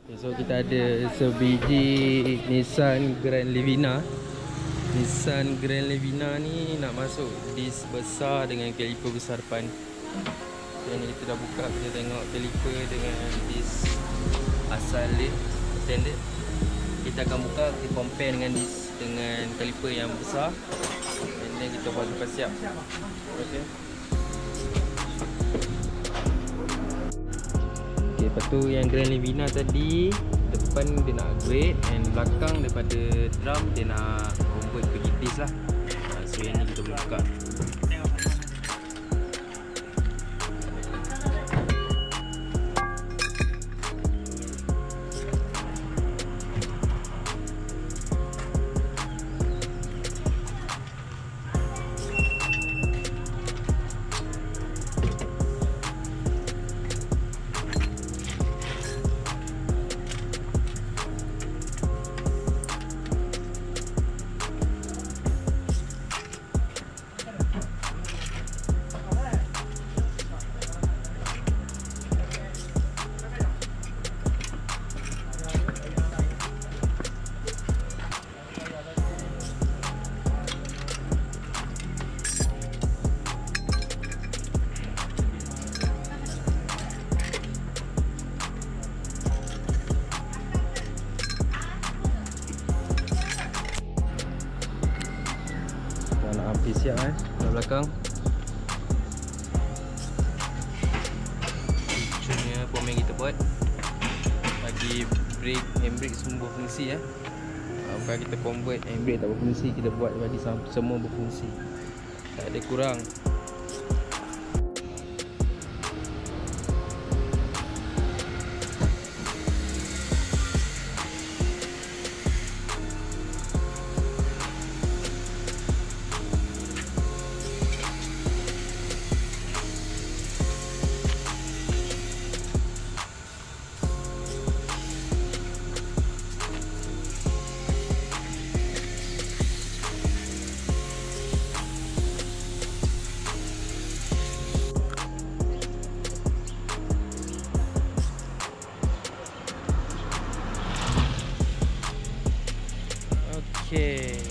So kita ada sebiji Nissan Livina. Nissan Livina ni nak masuk disk besar dengan kaliper besar depan. Yang ni kita dah buka, kita tengok kaliper dengan disk asal dia standard. Kita akan buka, kita compare dengan disk dengan kaliper yang besar. And then kita buat lepas siap. Okay. Okay, lepas tu yang Livina tadi, depan dia nak upgrade, and belakang daripada drum dia nak convert pergi disk lah. So yang ni kita boleh buka. Api siap kat belakang. Cuma pom yang kita buat bagi brake, handbrake semua berfungsi bukan kita convert handbrake tak berfungsi, kita buat bagi semua berfungsi, tak ada kurang. Okay.